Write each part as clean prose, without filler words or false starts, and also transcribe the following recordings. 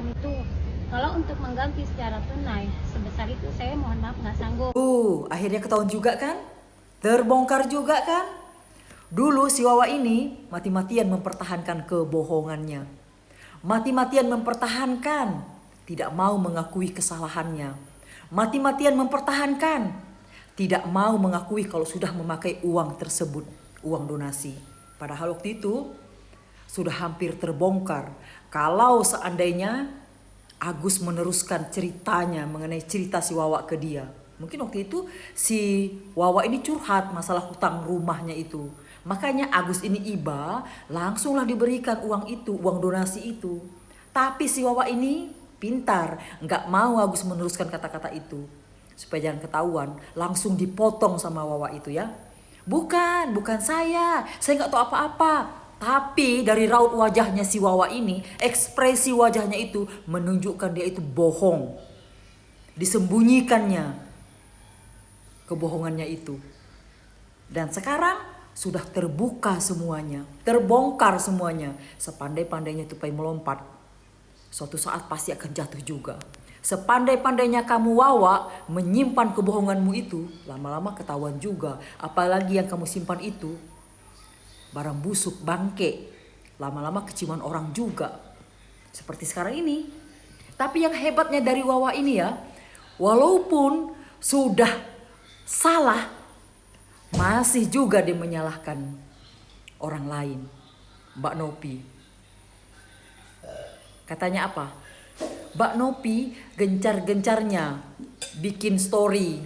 kesalahan itu. Kalau untuk mengganti secara tunai sebesar itu, saya mohon maaf nggak sanggup. Akhirnya ketahuan juga kan? Terbongkar juga kan? Dulu si Wawa ini mati-matian mempertahankan kebohongannya. Mati-matian mempertahankan tidak mau mengakui kesalahannya. Mati-matian mempertahankan tidak mau mengakui kalau sudah memakai uang tersebut, uang donasi. Padahal waktu itu sudah hampir terbongkar. Kalau seandainya Agus meneruskan ceritanya mengenai cerita si Wawa ke dia. Mungkin waktu itu si Wawa ini curhat masalah hutang rumahnya itu. Makanya Agus ini iba, langsunglah diberikan uang itu, uang donasi itu. Tapi si Wawa ini pintar, nggak mau Agus meneruskan kata-kata itu. Supaya jangan ketahuan, langsung dipotong sama Wawa itu ya. Bukan saya nggak tahu apa-apa. Tapi dari raut wajahnya si Wawa ini, ekspresi wajahnya itu menunjukkan dia itu bohong. Disembunyikannya kebohongannya itu. Dan sekarang sudah terbuka semuanya, terbongkar semuanya. Sepandai-pandainya tupai melompat, suatu saat pasti akan jatuh juga. Sepandai-pandainya kamu Wawa menyimpan kebohonganmu itu, lama-lama ketahuan juga. Apalagi yang kamu simpan itu barang busuk, bangke, lama-lama keciuman orang juga. Seperti sekarang ini. Tapi yang hebatnya dari Wawa ini ya, walaupun sudah salah, masih juga dia menyalahkan orang lain. Mbak Nopi. Katanya apa? Mbak Nopi gencar-gencarnya bikin story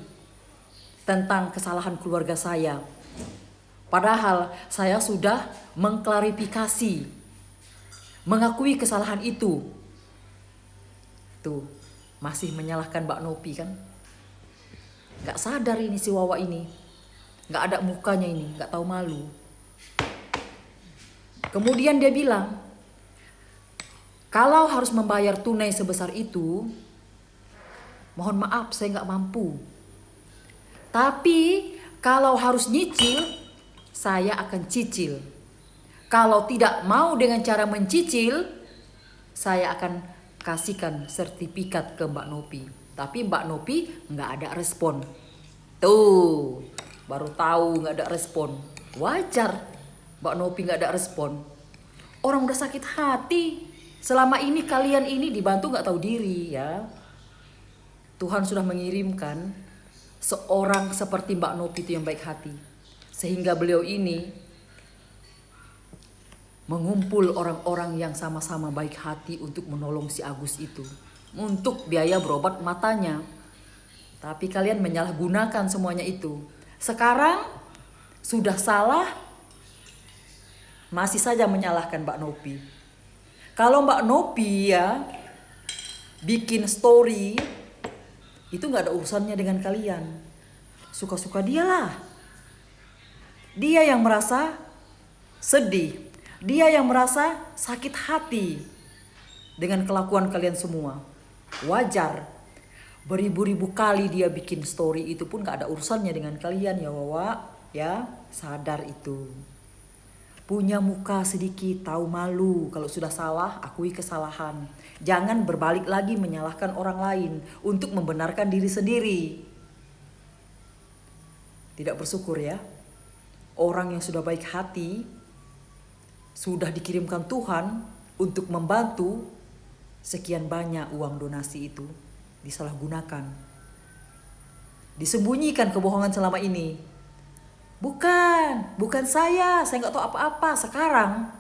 tentang kesalahan keluarga saya. Padahal saya sudah mengklarifikasi, mengakui kesalahan itu. Tuh, masih menyalahkan Mbak Nopi kan? Gak sadar ini si Wawa ini. Gak ada mukanya ini, gak tahu malu. Kemudian dia bilang, kalau harus membayar tunai sebesar itu, mohon maaf saya gak mampu. Tapi kalau harus nyicil, saya akan cicil. Kalau tidak mau dengan cara mencicil, saya akan kasihkan sertifikat ke Mbak Nopi. Tapi Mbak Nopi nggak ada respon. Tuh, baru tahu nggak ada respon. Wajar Mbak Nopi nggak ada respon. Orang udah sakit hati. Selama ini kalian ini dibantu nggak tahu diri ya. Tuhan sudah mengirimkan seorang seperti Mbak Nopi itu yang baik hati. Sehingga beliau ini mengumpul orang-orang yang sama-sama baik hati untuk menolong si Agus itu. Untuk biaya berobat matanya. Tapi kalian menyalahgunakan semuanya itu. Sekarang sudah salah, masih saja menyalahkan Mbak Nopi. Kalau Mbak Nopi ya bikin story, itu gak ada urusannya dengan kalian. Suka-suka dia lah. Dia yang merasa sedih. Dia yang merasa sakit hati dengan kelakuan kalian semua. Wajar. Beribu-ribu kali dia bikin story itu pun gak ada urusannya dengan kalian ya Wawa. Ya, sadar itu. Punya muka sedikit, tahu malu. Kalau sudah salah, akui kesalahan. Jangan berbalik lagi menyalahkan orang lain untuk membenarkan diri sendiri. Tidak bersyukur ya. Orang yang sudah baik hati, sudah dikirimkan Tuhan untuk membantu, sekian banyak uang donasi itu disalahgunakan. Disembunyikan kebohongan selama ini. Bukan saya nggak tahu apa-apa. Sekarang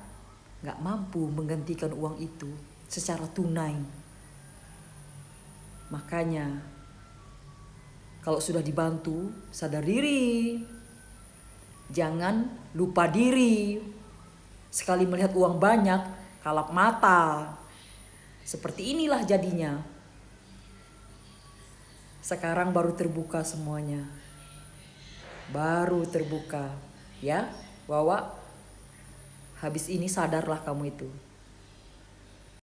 nggak mampu menggantikan uang itu secara tunai. Makanya kalau sudah dibantu, sadar diri. Jangan lupa diri. Sekali melihat uang banyak, kalap mata. Seperti inilah jadinya. Sekarang baru terbuka semuanya. Baru terbuka. Ya, Wawa. Habis ini sadarlah kamu itu.